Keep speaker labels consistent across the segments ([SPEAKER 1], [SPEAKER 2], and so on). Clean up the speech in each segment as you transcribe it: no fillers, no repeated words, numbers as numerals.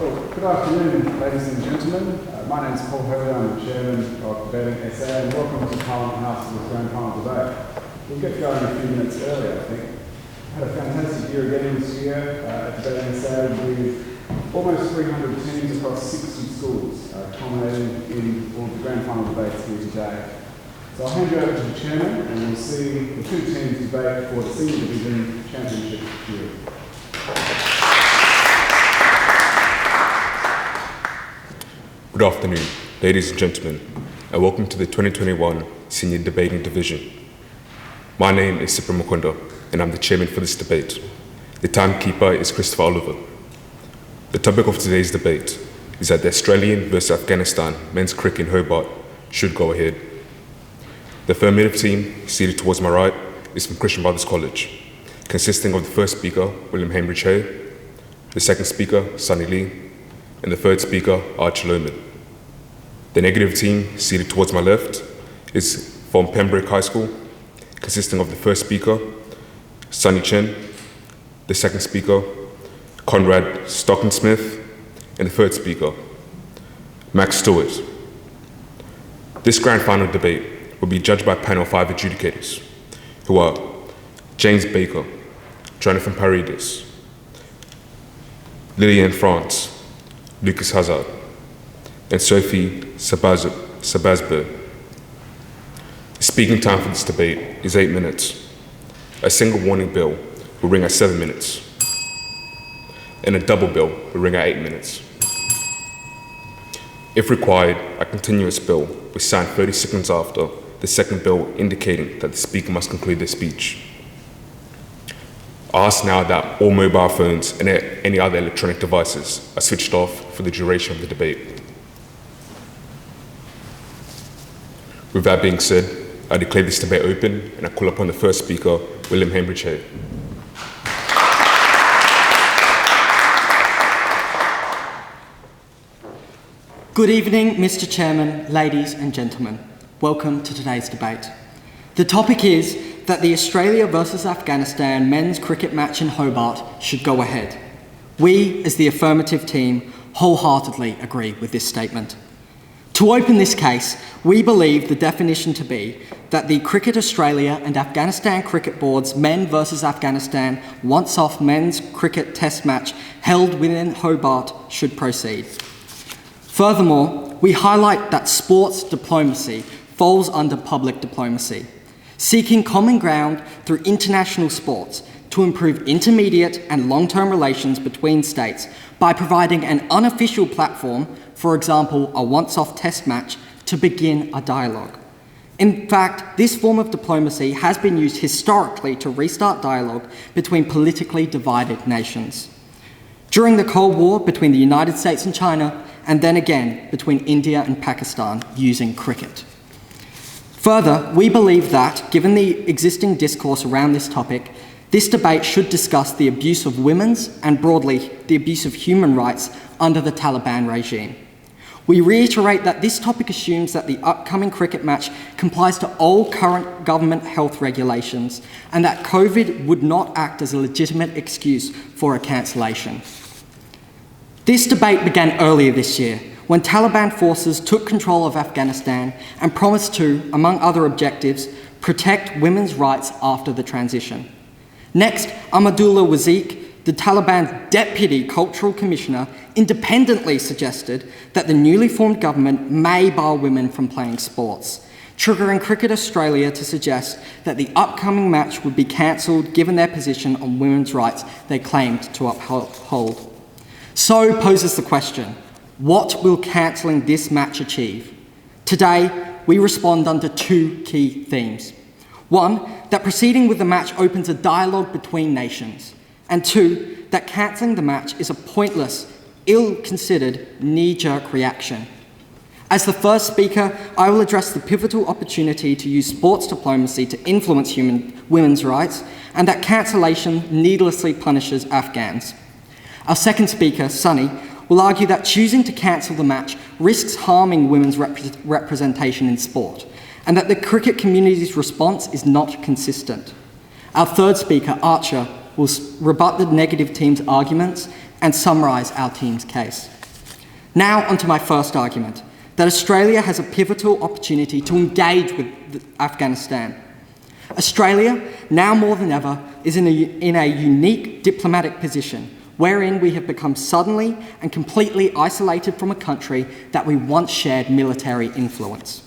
[SPEAKER 1] Well, good afternoon, ladies and gentlemen. My name is Paul Hobart. I'm the chairman of Debating SA, and welcome to Parliament House for the Grand Final debate. We'll get going a few minutes early, I think. Had a fantastic year again this year at Debating SA with almost 300 teams across 60 schools, culminating in all of the Grand Final debates here today. So I'll hand you over to the chairman, and we'll see the two teams debate for the Senior Division Championship year.
[SPEAKER 2] Good afternoon, ladies and gentlemen, and welcome to the 2021 Senior Debating Division. My name is Sipra Mukunda, and I'm the chairman for this debate. The timekeeper is Christopher Oliver. The topic of today's debate is that the Australian versus Afghanistan men's cricket in Hobart should go ahead. The Affirmative team, seated towards my right, is from Christian Brothers College, consisting of the first speaker, William Hambridge Hay, the second speaker, Sunny Lee, and the third speaker, Archie Lohman. The negative team, seated towards my left, is from Pembroke High School, consisting of the first speaker, Sunny Chen, the second speaker, Conrad Stockton Smith, and the third speaker, Max Stewart. This grand final debate will be judged by a panel of 5 adjudicators, who are James Baker, Jonathan Paredes, Lillian France, Lucas Hazard, and Sophie Sabazber. The speaking time for this debate is 8 minutes. A single warning bell will ring at 7 minutes, and a double bell will ring at 8 minutes. If required, a continuous bell will sound 30 seconds after the second bell, indicating that the speaker must conclude their speech. I ask now that all mobile phones and any other electronic devices are switched off for the duration of the debate. With that being said, I declare this debate open, and I call upon the first speaker, William Hambridge Hay.
[SPEAKER 3] Good evening, Mr. Chairman, ladies and gentlemen. Welcome to today's debate. The topic is that the Australia versus Afghanistan men's cricket match in Hobart should go ahead. We, as the Affirmative team, wholeheartedly agree with this statement. To open this case, we believe the definition to be that the Cricket Australia and Afghanistan Cricket Board's men versus Afghanistan once-off men's cricket test match held within Hobart should proceed. Furthermore, we highlight that sports diplomacy falls under public diplomacy, seeking common ground through international sports to improve intermediate and long-term relations between states by providing an unofficial platform, for example, a once-off test match, to begin a dialogue. In fact, this form of diplomacy has been used historically to restart dialogue between politically divided nations. During the Cold War between the United States and China, and then again between India and Pakistan using cricket. Further, we believe that, given the existing discourse around this topic, this debate should discuss the abuse of women's and, broadly, the abuse of human rights under the Taliban regime. We reiterate that this topic assumes that the upcoming cricket match complies to all current government health regulations and that COVID would not act as a legitimate excuse for a cancellation. This debate began earlier this year, when Taliban forces took control of Afghanistan and promised to, among other objectives, protect women's rights after the transition. Next, Ahmadullah Waziq, the Taliban's deputy cultural commissioner, independently suggested that the newly formed government may bar women from playing sports, triggering Cricket Australia to suggest that the upcoming match would be cancelled given their position on women's rights they claimed to uphold. So poses the question, what will cancelling this match achieve? Today, we respond under 2 key themes. 1, that proceeding with the match opens a dialogue between nations. And 2, that cancelling the match is a pointless, ill-considered, knee-jerk reaction. As the first speaker, I will address the pivotal opportunity to use sports diplomacy to influence women's rights, and that cancellation needlessly punishes Afghans. Our second speaker, Sunny, will argue that choosing to cancel the match risks harming women's representation in sport, and that the cricket community's response is not consistent. Our third speaker, Archer, will rebut the negative team's arguments and summarise our team's case. Now onto my first argument, that Australia has a pivotal opportunity to engage with Afghanistan. Australia, now more than ever, is in a unique diplomatic position wherein we have become suddenly and completely isolated from a country that we once shared military influence.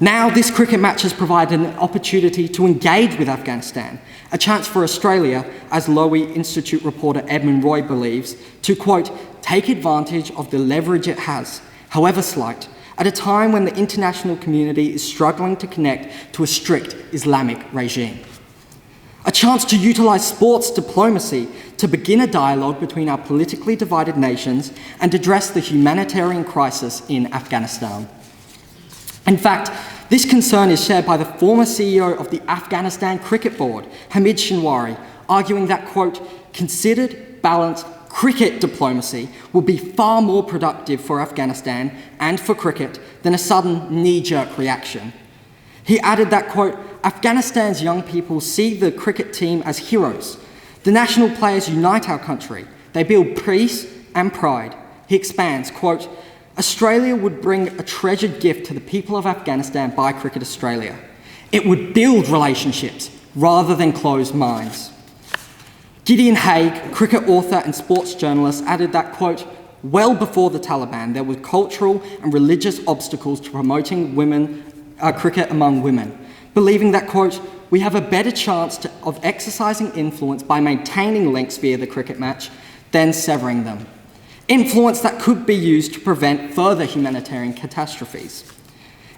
[SPEAKER 3] Now this cricket match has provided an opportunity to engage with Afghanistan, a chance for Australia, as Lowy Institute reporter Edmund Roy believes, to, quote, take advantage of the leverage it has, however slight, at a time when the international community is struggling to connect to a strict Islamic regime. A chance to utilise sports diplomacy to begin a dialogue between our politically divided nations and address the humanitarian crisis in Afghanistan. In fact, this concern is shared by the former CEO of the Afghanistan Cricket Board, Hamid Shinwari, arguing that, quote, considered, balanced cricket diplomacy will be far more productive for Afghanistan and for cricket than a sudden knee-jerk reaction. He added that, quote, Afghanistan's young people see the cricket team as heroes. The national players unite our country. They build peace and pride. He expands, quote, Australia would bring a treasured gift to the people of Afghanistan by Cricket Australia. It would build relationships rather than close minds. Gideon Haigh, cricket author and sports journalist, added that, quote, well before the Taliban, there were cultural and religious obstacles to promoting cricket among women, believing that, quote, we have a better chance of exercising influence by maintaining links via the cricket match than severing them. Influence that could be used to prevent further humanitarian catastrophes.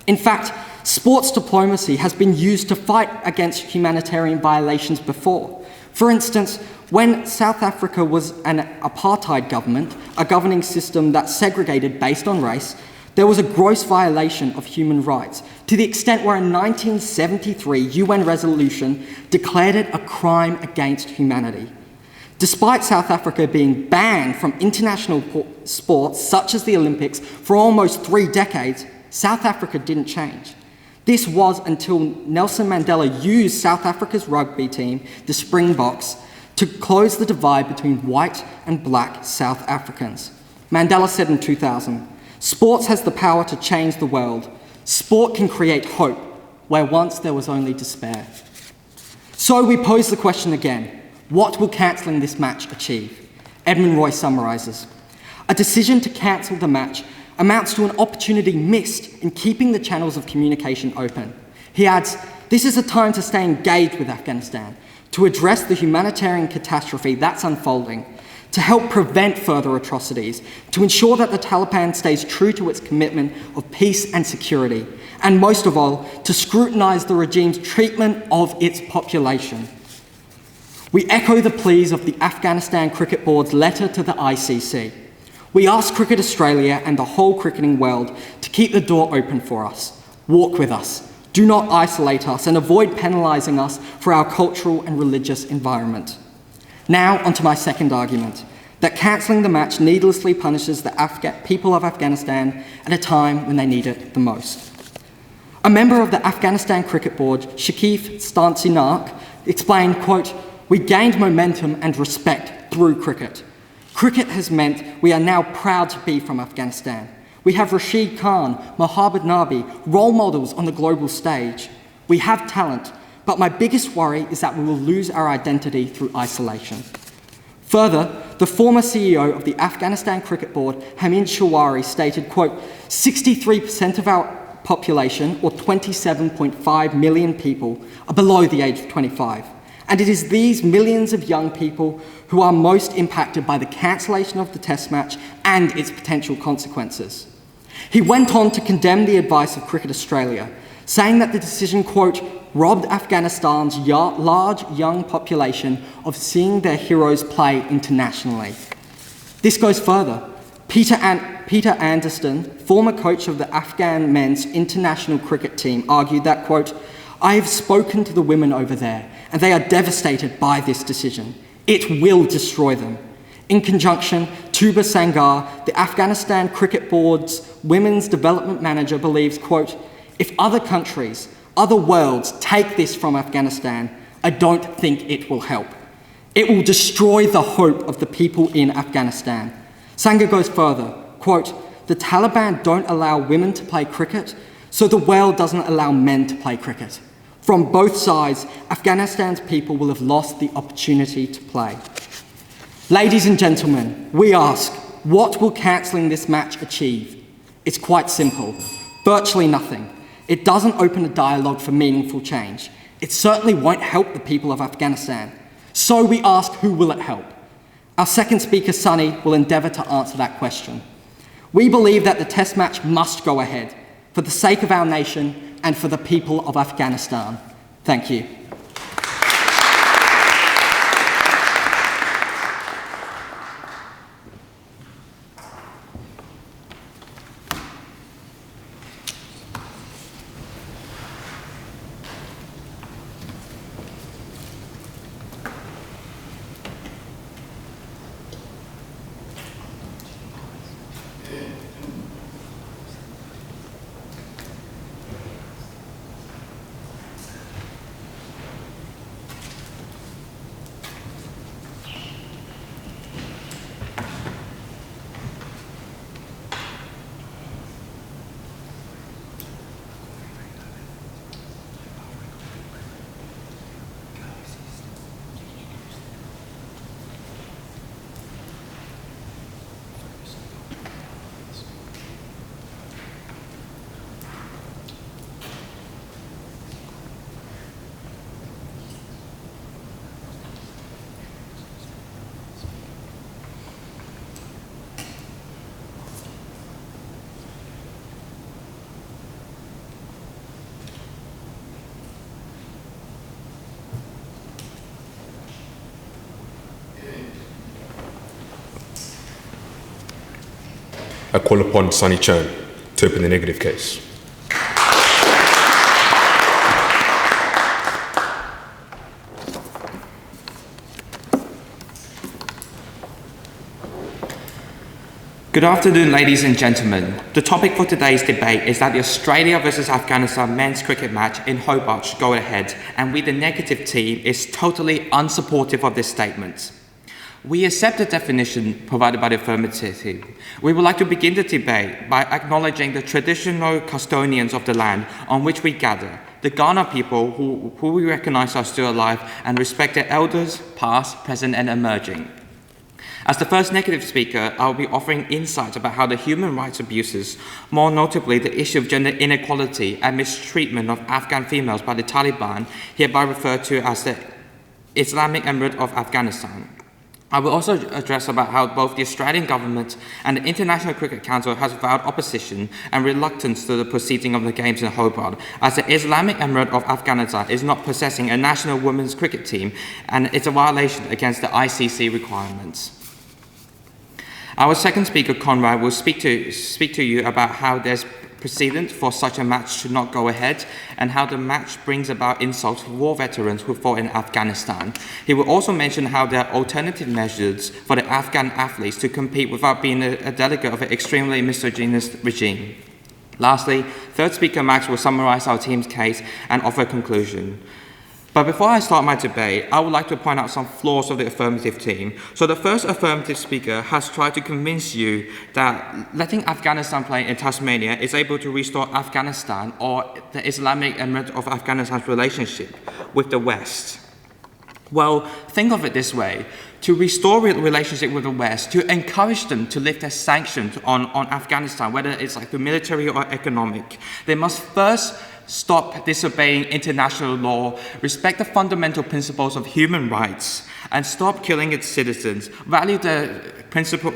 [SPEAKER 3] In fact, sports diplomacy has been used to fight against humanitarian violations before. For instance, when South Africa was an apartheid government, a governing system that segregated based on race, there was a gross violation of human rights, to the extent where a 1973 UN resolution declared it a crime against humanity. Despite South Africa being banned from international sports such as the Olympics for almost 3 decades, South Africa didn't change. This was until Nelson Mandela used South Africa's rugby team, the Springboks, to close the divide between white and black South Africans. Mandela said in 2000, sports has the power to change the world. Sport can create hope where once there was only despair. So we pose the question again. What will cancelling this match achieve? Edmund Roy summarises. A decision to cancel the match amounts to an opportunity missed in keeping the channels of communication open. He adds, this is a time to stay engaged with Afghanistan, to address the humanitarian catastrophe that's unfolding, to help prevent further atrocities, to ensure that the Taliban stays true to its commitment of peace and security, and most of all, to scrutinise the regime's treatment of its population. We echo the pleas of the Afghanistan Cricket Board's letter to the ICC. We ask Cricket Australia and the whole cricketing world to keep the door open for us. Walk with us. Do not isolate us and avoid penalising us for our cultural and religious environment. Now onto my second argument, that cancelling the match needlessly punishes the people of Afghanistan at a time when they need it the most. A member of the Afghanistan Cricket Board, Shakif Stansinak, explained, quote, we gained momentum and respect through cricket. Cricket has meant we are now proud to be from Afghanistan. We have Rashid Khan, Mohammad Nabi, role models on the global stage. We have talent, but my biggest worry is that we will lose our identity through isolation. Further, the former CEO of the Afghanistan Cricket Board, Hamid Shinwari, stated, quote, 63% of our population, or 27.5 million people, are below the age of 25. And it is these millions of young people who are most impacted by the cancellation of the Test match and its potential consequences. He went on to condemn the advice of Cricket Australia, saying that the decision, quote, robbed Afghanistan's large young population of seeing their heroes play internationally. This goes further. Peter Anderson, former coach of the Afghan men's international cricket team, argued that, quote, I have spoken to the women over there, and they are devastated by this decision. It will destroy them. In conjunction, Tuba Sangar, the Afghanistan Cricket Board's women's development manager, believes, quote, if other countries, other worlds take this from Afghanistan, I don't think it will help. It will destroy the hope of the people in Afghanistan. Sangha goes further, quote, "The Taliban don't allow women to play cricket, so the world doesn't allow men to play cricket. From both sides, Afghanistan's people will have lost the opportunity to play." Ladies and gentlemen, we ask, what will cancelling this match achieve? It's quite simple. Virtually nothing. It doesn't open a dialogue for meaningful change. It certainly won't help the people of Afghanistan. So we ask, who will it help? Our second speaker, Sunny, will endeavour to answer that question. We believe that the test match must go ahead, for the sake of our nation and for the people of Afghanistan. Thank you.
[SPEAKER 2] I call upon Sunny Chan to open the negative case.
[SPEAKER 4] Good afternoon, ladies and gentlemen. The topic for today's debate is that the Australia versus Afghanistan men's cricket match in Hobart should go ahead, and we, the negative team, is totally unsupportive of this statement. We accept the definition provided by the Affirmative. We would like to begin the debate by acknowledging the traditional custodians of the land on which we gather, the Ghana people who we recognise are still alive and respect their elders, past, present and emerging. As the first negative speaker, I will be offering insights about how the human rights abuses, more notably the issue of gender inequality and mistreatment of Afghan females by the Taliban, hereby referred to as the Islamic Emirate of Afghanistan. I will also address about how both the Australian government and the International Cricket Council has vowed opposition and reluctance to the proceeding of the games in Hobart, as the Islamic Emirate of Afghanistan is not possessing a national women's cricket team and it's a violation against the ICC requirements. Our second speaker, Conrad, will speak to you about how there's precedent for such a match should not go ahead and how the match brings about insults to war veterans who fought in Afghanistan. He will also mention how there are alternative measures for the Afghan athletes to compete without being a delegate of an extremely misogynist regime. Lastly, third speaker Max will summarize our team's case and offer a conclusion. But before I start my debate, I would like to point out some flaws of the Affirmative team. So the first Affirmative speaker has tried to convince you that letting Afghanistan play in Tasmania is able to restore Afghanistan or the Islamic Emirate of Afghanistan's relationship with the West. Well, think of it this way. To restore a relationship with the West, to encourage them to lift their sanctions on Afghanistan, whether it's like the military or economic, they must first stop disobeying international law, respect the fundamental principles of human rights, and stop killing its citizens, value the principle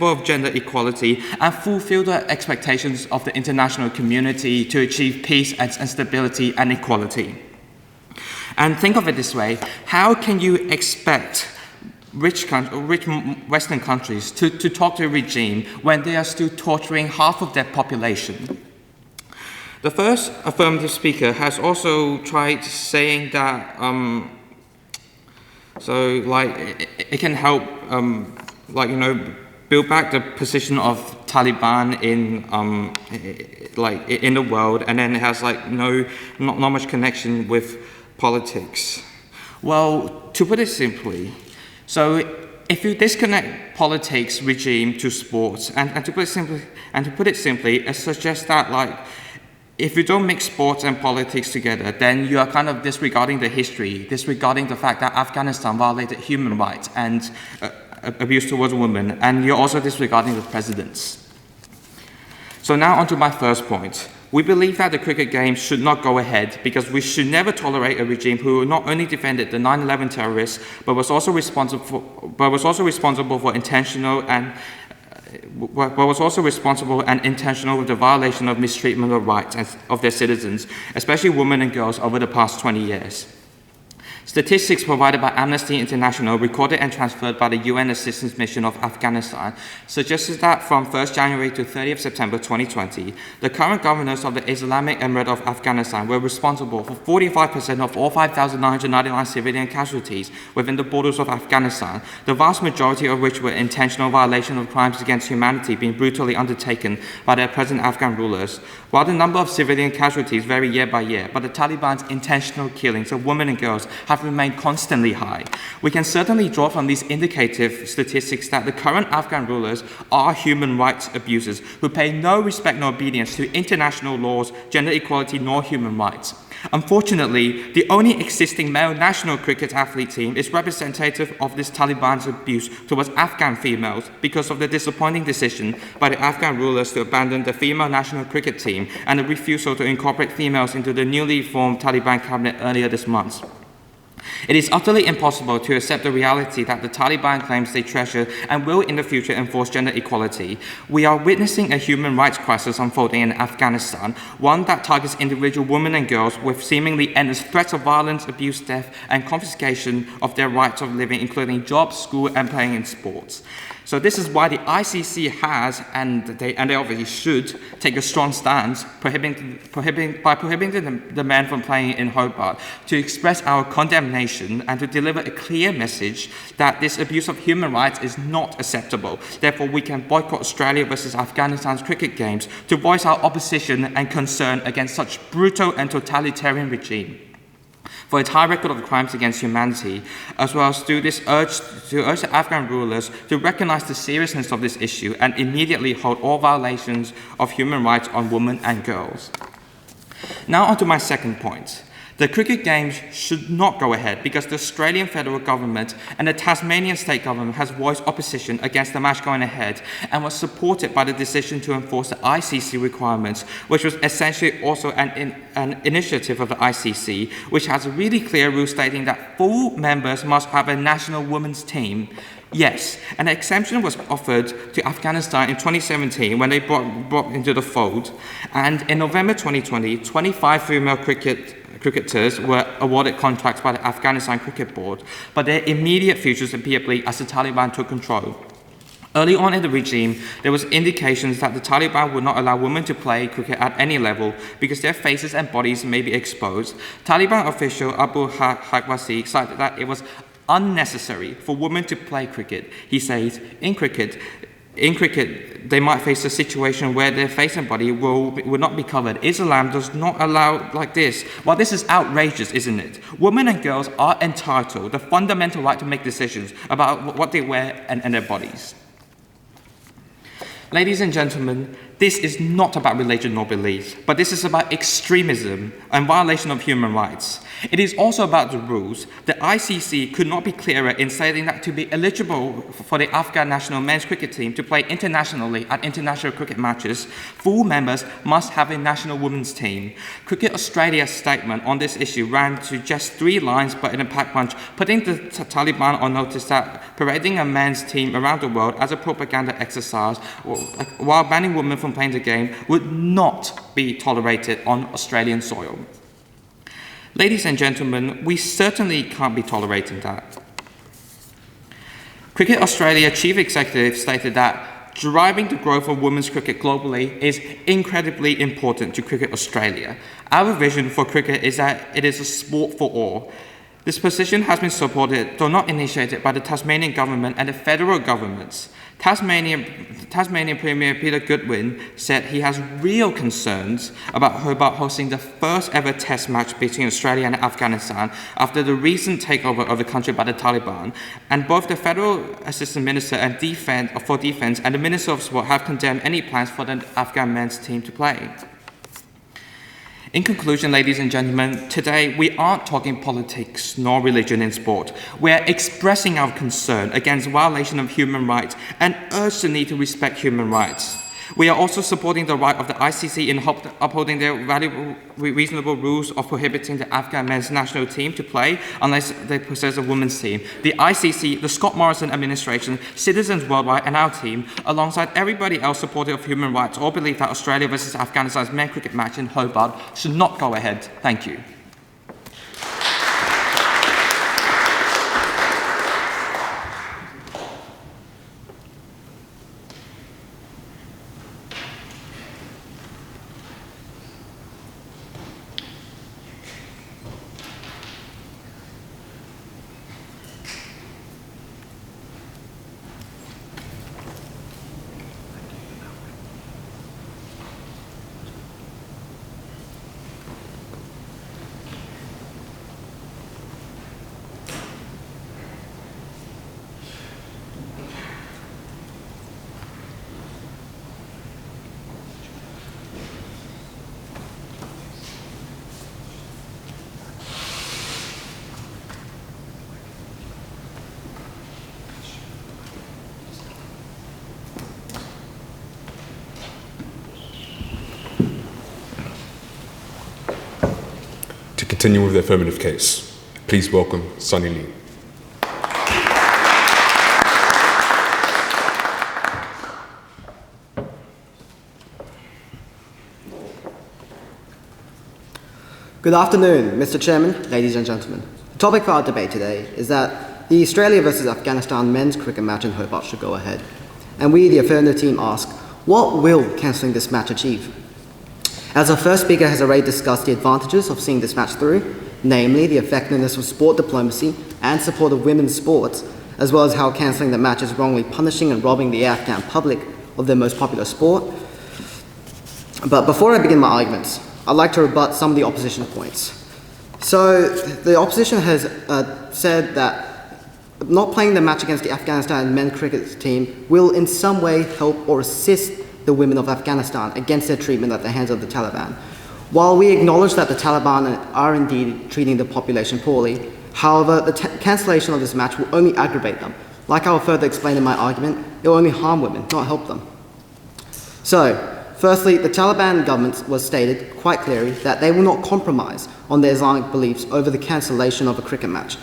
[SPEAKER 4] of gender equality, and fulfill the expectations of the international community to achieve peace and stability and equality. And think of it this way, how can you expect rich Western countries to talk to a regime when they are still torturing half of their population? The first Affirmative speaker has also tried saying that, it can help, build back the position of Taliban in the world, and then it has not much connection with politics. Well, to put it simply, so if you disconnect politics, regime to sports, and to put it simply, it suggests that if you don't mix sports and politics together, then you are kind of disregarding the history, disregarding the fact that Afghanistan violated human rights and abuse towards women, and you're also disregarding the presidents. So now onto my first point. We believe that the cricket games should not go ahead because we should never tolerate a regime who not only defended the 9/11 terrorists, but was also responsible for intentional and intentional with the violation of mistreatment of rights of their citizens, especially women and girls, over the past 20 years. Statistics provided by Amnesty International, recorded and transferred by the UN Assistance Mission of Afghanistan, suggested that from 1st January to 30th September 2020, the current governors of the Islamic Emirate of Afghanistan were responsible for 45% of all 5,999 civilian casualties within the borders of Afghanistan, the vast majority of which were intentional violation of crimes against humanity being brutally undertaken by their present Afghan rulers. While the number of civilian casualties vary year by year, but the Taliban's intentional killings of women and girls have remained constantly high. We can certainly draw from these indicative statistics that the current Afghan rulers are human rights abusers who pay no respect nor obedience to international laws, gender equality, nor human rights. Unfortunately, the only existing male national cricket athlete team is representative of this Taliban's abuse towards Afghan females because of the disappointing decision by the Afghan rulers to abandon the female national cricket team and the refusal to incorporate females into the newly formed Taliban cabinet earlier this month. It is utterly impossible to accept the reality that the Taliban claims they treasure and will in the future enforce gender equality. We are witnessing a human rights crisis unfolding in Afghanistan, one that targets individual women and girls with seemingly endless threats of violence, abuse, death, and confiscation of their rights of living, including jobs, school, and playing in sports. So this is why the ICC has, and they obviously should, take a strong stance prohibiting the men from playing in Hobart, to express our condemnation and to deliver a clear message that this abuse of human rights is not acceptable. Therefore, we can boycott Australia versus Afghanistan's cricket games to voice our opposition and concern against such brutal and totalitarian regime. For its high record of crimes against humanity, as well as to urge the Afghan rulers to recognize the seriousness of this issue and immediately hold all violations of human rights on women and girls. Now on to my second point. The cricket games should not go ahead because the Australian federal government and the Tasmanian state government has voiced opposition against the match going ahead and was supported by the decision to enforce the ICC requirements, which was essentially also an initiative of the ICC, which has a really clear rule stating that full members must have a national women's team. Yes, an exemption was offered to Afghanistan in 2017 when they brought into the fold, and in November 2020, 25 female cricketers were awarded contracts by the Afghanistan Cricket Board, but their immediate futures appeared bleak as the Taliban took control. Early on in the regime, there was indications that the Taliban would not allow women to play cricket at any level because their faces and bodies may be exposed. Taliban official Abu Hakwasi cited that it was unnecessary for women to play cricket. He says, in cricket, they might face a situation where their face and body will not be covered. Islam does not allow like this. Well, this is outrageous, isn't it? Women and girls are entitled the fundamental right to make decisions about what they wear and their bodies. Ladies and gentlemen, this is not about religion nor belief, but this is about extremism and violation of human rights. It is also about the rules. The ICC could not be clearer in stating that to be eligible for the Afghan national men's cricket team to play internationally at international cricket matches, full members must have a national women's team. Cricket Australia's statement on this issue ran to just 3 lines, but in a packed punch, putting the Taliban on notice that parading a men's team around the world as a propaganda exercise while banning women from playing the game would not be tolerated on Australian soil. Ladies and gentlemen, we certainly can't be tolerating that. Cricket Australia Chief Executive stated that driving the growth of women's cricket globally is incredibly important to Cricket Australia. Our vision for cricket is that it is a sport for all. This position has been supported, though not initiated, by the Tasmanian government and the federal governments. Tasmanian Premier Peter Goodwin said he has real concerns about Hobart hosting the first ever test match between Australia and Afghanistan after the recent takeover of the country by the Taliban, and both the Federal Assistant Minister for Defence and the Minister of Sport have condemned any plans for the Afghan men's team to play. In conclusion, ladies and gentlemen, today we aren't talking politics nor religion in sport. We're expressing our concern against violation of human rights and urge the need to respect human rights. We are also supporting the right of the ICC in upholding their reasonable rules of prohibiting the Afghan men's national team to play unless they possess a women's team. The ICC, the Scott Morrison administration, citizens worldwide, and our team, alongside everybody else supportive of human rights, all believe that Australia versus Afghanistan's men's cricket match in Hobart should not go ahead. Thank you.
[SPEAKER 2] To continue with the affirmative case, please welcome Sunny Lee.
[SPEAKER 5] Good afternoon, Mr. Chairman, ladies and gentlemen. The topic for our debate today is that the Australia versus Afghanistan men's cricket match in Hobart should go ahead. And we, the affirmative team, ask, what will cancelling this match achieve? As our first speaker has already discussed the advantages of seeing this match through, namely the effectiveness of sport diplomacy and support of women's sports, as well as how cancelling the match is wrongly punishing and robbing the Afghan public of their most popular sport. But before I begin my arguments, I'd like to rebut some of the opposition points. So the opposition has said that not playing the match against the Afghanistan men's cricket team will in some way help or assist the women of Afghanistan against their treatment at the hands of the Taliban. While we acknowledge that the Taliban are indeed treating the population poorly, however, the cancellation of this match will only aggravate them. Like I will further explain in my argument, it will only harm women, not help them. So, firstly, the Taliban government was stated quite clearly that they will not compromise on their Islamic beliefs over the cancellation of a cricket match.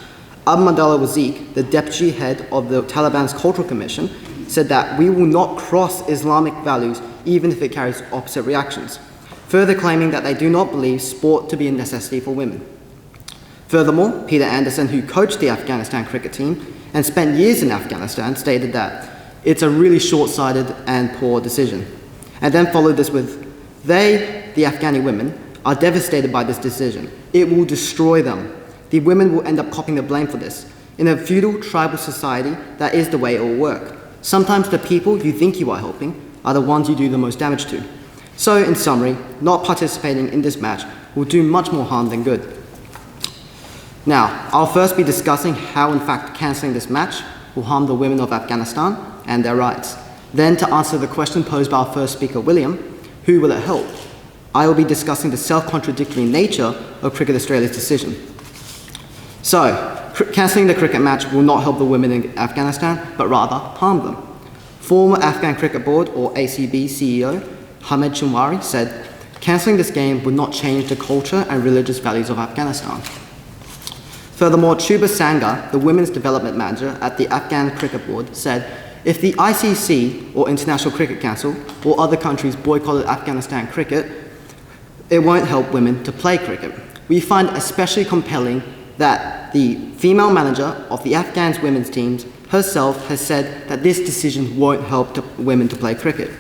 [SPEAKER 5] Abdullah Wazik, the deputy head of the Taliban's Cultural Commission, said that we will not cross Islamic values even if it carries opposite reactions, further claiming that they do not believe sport to be a necessity for women. Furthermore, Peter Anderson, who coached the Afghanistan cricket team and spent years in Afghanistan, stated that it's a really short-sighted and poor decision, and then followed this with, they, the Afghani women, are devastated by this decision. It will destroy them. The women will end up copping the blame for this. In a feudal tribal society, that is the way it will work. Sometimes the people you think you are helping are the ones you do the most damage to. So, in summary, not participating in this match will do much more harm than good. Now, I'll first be discussing how, in fact, cancelling this match will harm the women of Afghanistan and their rights. Then, to answer the question posed by our first speaker, William, who will it help? I will be discussing the self-contradictory nature of Cricket Australia's decision. So, cancelling the cricket match will not help the women in Afghanistan, but rather harm them. Former Afghan Cricket Board, or ACB CEO, Hamed Chumwari, said, cancelling this game would not change the culture and religious values of Afghanistan. Furthermore, Chuba Sangha, the women's development manager at the Afghan Cricket Board, said, if the ICC, or International Cricket Council, or other countries boycotted Afghanistan cricket, it won't help women to play cricket. We find especially compelling that the female manager of the Afghan women's teams herself has said that this decision won't help women to play cricket.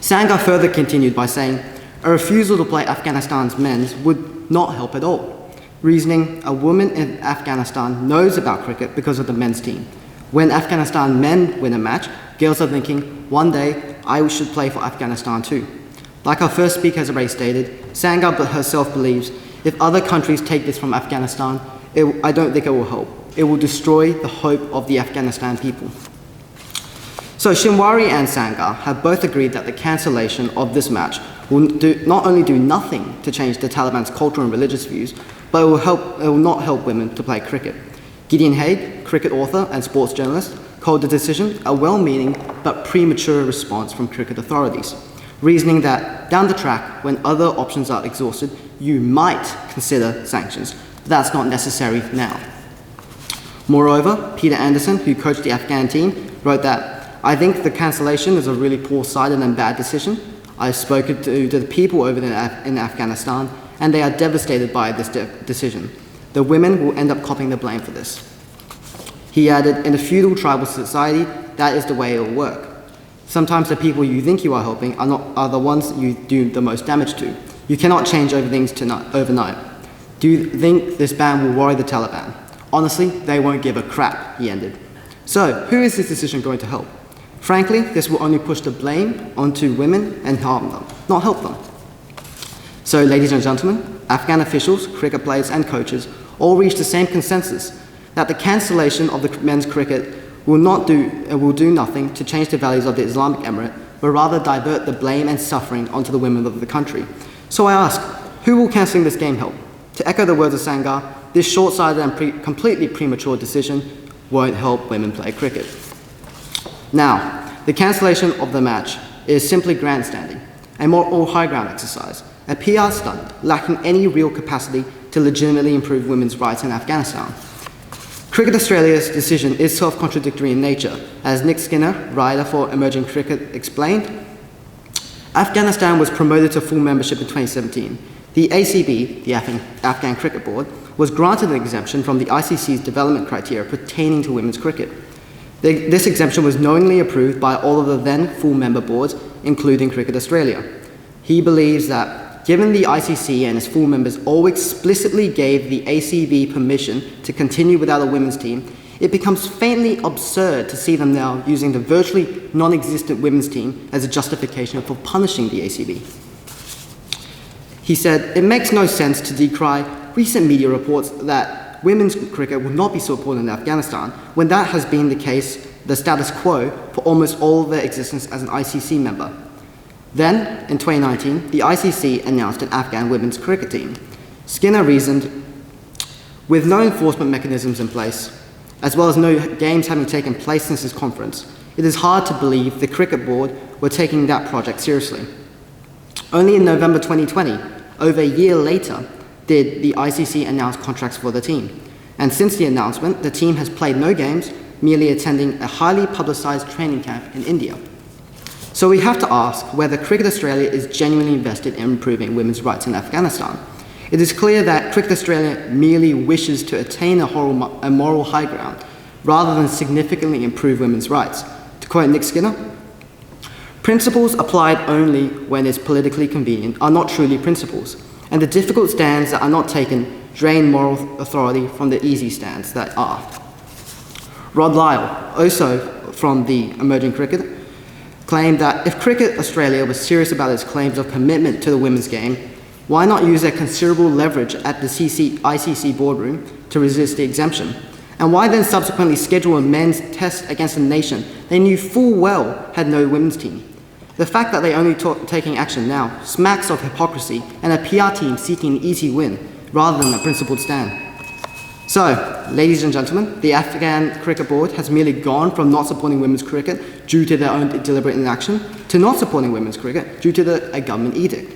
[SPEAKER 5] Sangha further continued by saying, a refusal to play Afghanistan's men's would not help at all. reasoning a woman in Afghanistan knows about cricket because of the men's team. When Afghanistan men win a match, girls are thinking, one day I should play for Afghanistan too. Like our first speaker has already stated, Sangha herself believes if other countries take this from Afghanistan, I don't think it will help. It will destroy the hope of the Afghanistan people. So Shinwari and Sangha have both agreed that the cancellation of this match will not only do nothing to change the Taliban's cultural and religious views, but it will not help women to play cricket. Gideon Haigh, cricket author and sports journalist, called the decision a well-meaning but premature response from cricket authorities, reasoning that down the track, when other options are exhausted, you might consider sanctions, but that's not necessary now. Moreover, Peter Anderson, who coached the Afghan team, wrote that, I think the cancellation is a really poor-sighted and bad decision. I've spoken to the people over there in Afghanistan, and they are devastated by this decision. The women will end up copying the blame for this. He added, in a feudal tribal society, that is the way it will work. Sometimes the people you think you are helping are the ones you do the most damage to. You cannot change over things overnight. Do you think this ban will worry the Taliban? Honestly, they won't give a crap, he ended. So, who is this decision going to help? Frankly, this will only push the blame onto women and harm them, not help them. So, ladies and gentlemen, Afghan officials, cricket players and coaches all reached the same consensus that the cancellation of the men's cricket will do nothing to change the values of the Islamic Emirate, but rather divert the blame and suffering onto the women of the country. So I ask, who will cancelling this game help? To echo the words of Sangha, this short-sighted and completely premature decision won't help women play cricket. Now, the cancellation of the match is simply grandstanding, a moral high ground exercise, a PR stunt lacking any real capacity to legitimately improve women's rights in Afghanistan. Cricket Australia's decision is self-contradictory in nature. As Nick Skinner, writer for Emerging Cricket, explained, Afghanistan was promoted to full membership in 2017. The ACB, the Afghan Cricket Board, was granted an exemption from the ICC's development criteria pertaining to women's cricket. This exemption was knowingly approved by all of the then full member boards, including Cricket Australia. He believes that given the ICC and its full members all explicitly gave the ACB permission to continue without a women's team, it becomes faintly absurd to see them now using the virtually non-existent women's team as a justification for punishing the ACB. He said, it makes no sense to decry recent media reports that women's cricket will not be supported in Afghanistan when that has been the case, the status quo, for almost all of their existence as an ICC member. Then, in 2019, the ICC announced an Afghan women's cricket team. Skinner reasoned, with no enforcement mechanisms in place, as well as no games having taken place since this conference, it is hard to believe the cricket board were taking that project seriously. Only in November 2020, over a year later, did the ICC announce contracts for the team. And since the announcement, the team has played no games, merely attending a highly publicised training camp in India. So we have to ask whether Cricket Australia is genuinely invested in improving women's rights in Afghanistan. It is clear that Cricket Australia merely wishes to attain a moral high ground rather than significantly improve women's rights. To quote Nick Skinner, principles applied only when it's politically convenient are not truly principles, and the difficult stands that are not taken drain moral authority from the easy stands that are. Rod Lyle, also from the Emerging Cricket, claimed that if Cricket Australia was serious about its claims of commitment to the women's game, why not use their considerable leverage at the ICC boardroom to resist the exemption? And why then subsequently schedule a men's test against a nation they knew full well had no women's team? The fact that they only taking action now smacks of hypocrisy and a PR team seeking an easy win rather than a principled stand. So, ladies and gentlemen, the Afghan Cricket Board has merely gone from not supporting women's cricket due to their own deliberate inaction to not supporting women's cricket due to a government edict.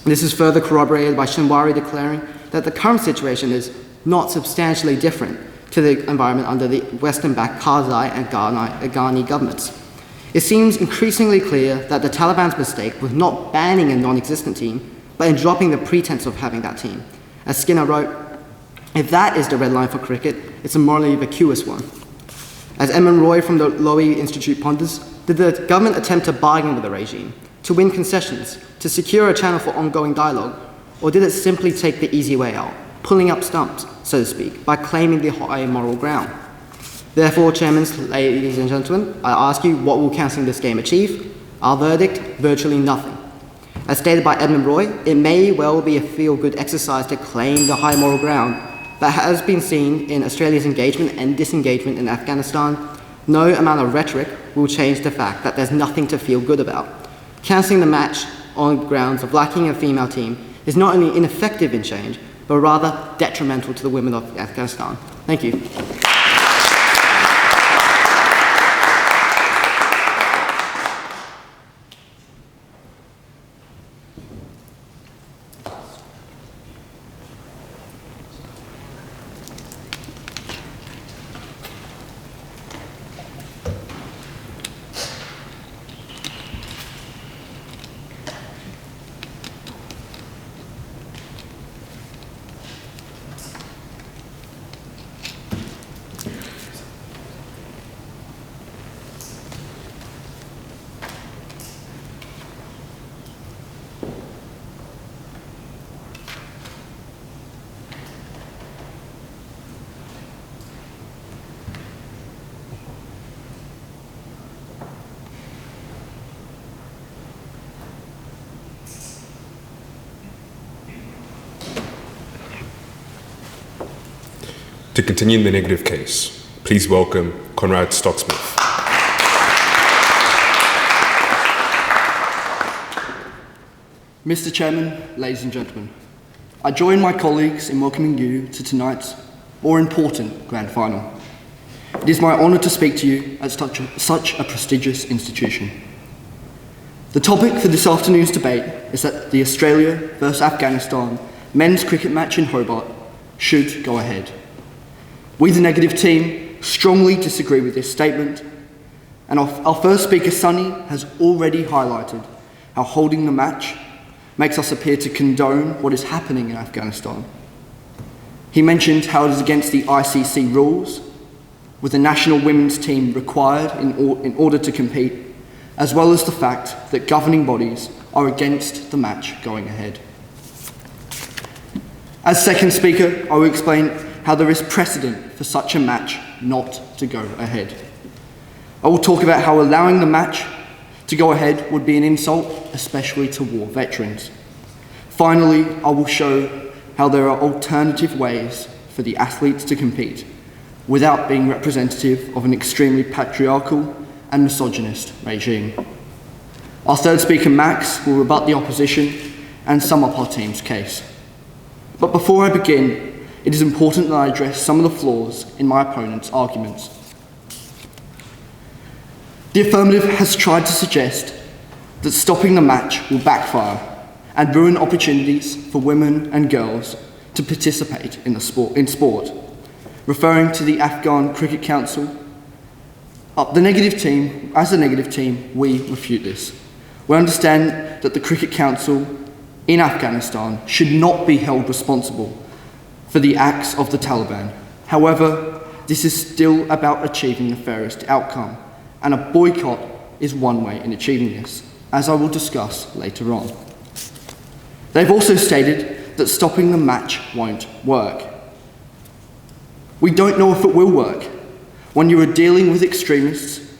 [SPEAKER 5] This is further corroborated by Shinwari declaring that the current situation is not substantially different to the environment under the Western-backed Karzai and Ghani governments. It seems increasingly clear that the Taliban's mistake was not banning a non-existent team, but in dropping the pretense of having that team. As Skinner wrote, if that is the red line for cricket, it's a morally vacuous one. As Emin Roy from the Lowy Institute ponders, did the government attempt to bargain with the regime, to win concessions, to secure a channel for ongoing dialogue, or did it simply take the easy way out, pulling up stumps, so to speak, by claiming the high moral ground. Therefore, Chairman, ladies and gentlemen, I ask you, what will cancelling this game achieve? Our verdict, virtually nothing. As stated by Edmund Roy, it may well be a feel-good exercise to claim the high moral ground, but has been seen in Australia's engagement and disengagement in Afghanistan, no amount of rhetoric will change the fact that there's nothing to feel good about. Cancelling the match on grounds of lacking a female team is not only ineffective in change, but rather detrimental to the women of Afghanistan. Thank you.
[SPEAKER 2] To continue in the negative case, please welcome Conrad Stocksmith.
[SPEAKER 3] Mr. Chairman, ladies and gentlemen, I join my colleagues in welcoming you to tonight's more important grand final. It is my honour to speak to you at such a prestigious institution. The topic for this afternoon's debate is that the Australia versus Afghanistan men's cricket match in Hobart should go ahead. We, the negative team, strongly disagree with this statement, and our first speaker, Sonny, has already highlighted how holding the match makes us appear to condone what is happening in Afghanistan. He mentioned how it is against the ICC rules, with the national women's team required in order to compete, as well as the fact that governing bodies are against the match going ahead. As second speaker, I will explain how there is precedent for such a match not to go ahead. I will talk about how allowing the match to go ahead would be an insult, especially to war veterans. Finally, I will show how there are alternative ways for the athletes to compete without being representative of an extremely patriarchal and misogynist regime. Our third speaker, Max, will rebut the opposition and sum up our team's case. But before I begin, it is important that I address some of the flaws in my opponent's arguments. The Affirmative has tried to suggest that stopping the match will backfire and ruin opportunities for women and girls to participate in sport, referring to the Afghan Cricket Council. As the negative team, we refute this. We understand that the Cricket Council in Afghanistan should not be held responsible for the acts of the Taliban. However, this is still about achieving the fairest outcome, and a boycott is one way in achieving this, as I will discuss later on. They've also stated that stopping the match won't work. We don't know if it will work. When you are dealing with extremists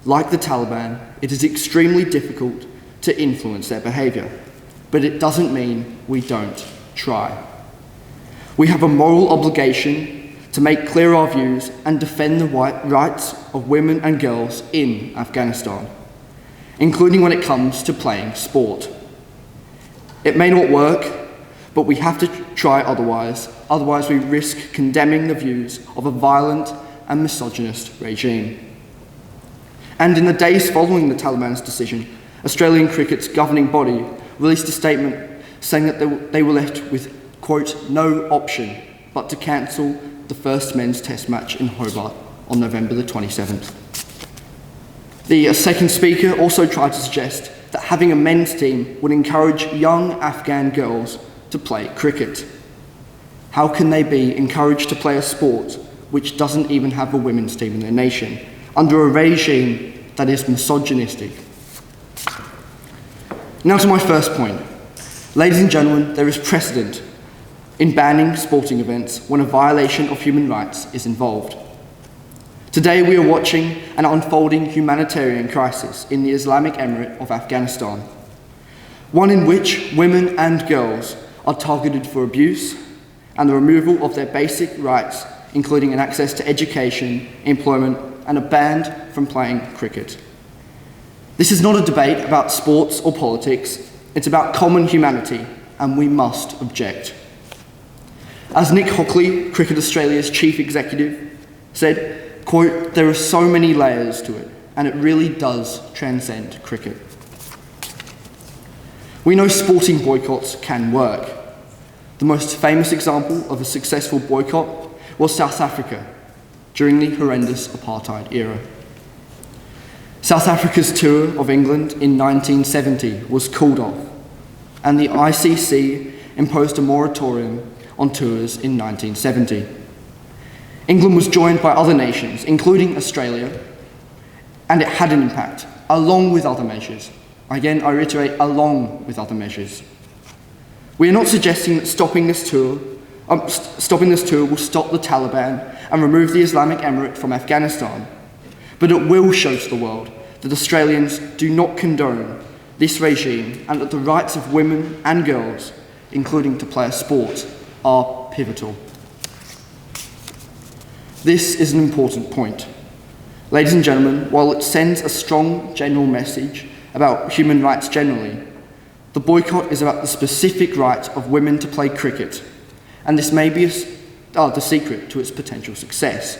[SPEAKER 3] like the Taliban, it is extremely difficult to influence their behaviour, but it doesn't mean we don't try. We have a moral obligation to make clear our views and defend the rights of women and girls in Afghanistan, including when it comes to playing sport. It may not work, but we have to try otherwise we risk condemning the views of a violent and misogynist regime. And in the days following the Taliban's decision, Australian cricket's governing body released a statement saying that they were left with, quote, no option but to cancel the first men's test match in Hobart on November the 27th. The second speaker also tried to suggest that having a men's team would encourage young Afghan girls to play cricket. How can they be encouraged to play a sport which doesn't even have a women's team in their nation, under a regime that is misogynistic? Now to my first point. Ladies and gentlemen, there is precedent in banning sporting events when a violation of human rights is involved. Today we are watching an unfolding humanitarian crisis in the Islamic Emirate of Afghanistan, one in which women and girls are targeted for abuse and the removal of their basic rights, including an access to education, employment, and are banned from playing cricket. This is not a debate about sports or politics, it's about common humanity, and we must object. As Nick Hockley, Cricket Australia's chief executive, said, quote, "There are so many layers to it, and it really does transcend cricket." We know sporting boycotts can work. The most famous example of a successful boycott was South Africa during the horrendous apartheid era. South Africa's tour of England in 1970 was called off, and the ICC imposed a moratorium on tours in 1970. England was joined by other nations, including Australia, and it had an impact, along with other measures. Again, I reiterate, along with other measures. We are not suggesting that stopping this tour will stop the Taliban and remove the Islamic Emirate from Afghanistan, but it will show to the world that Australians do not condone this regime and that the rights of women and girls, including to play a sport, are pivotal. This is an important point. Ladies and gentlemen, while it sends a strong general message about human rights generally, the boycott is about the specific right of women to play cricket, and this may be the secret to its potential success.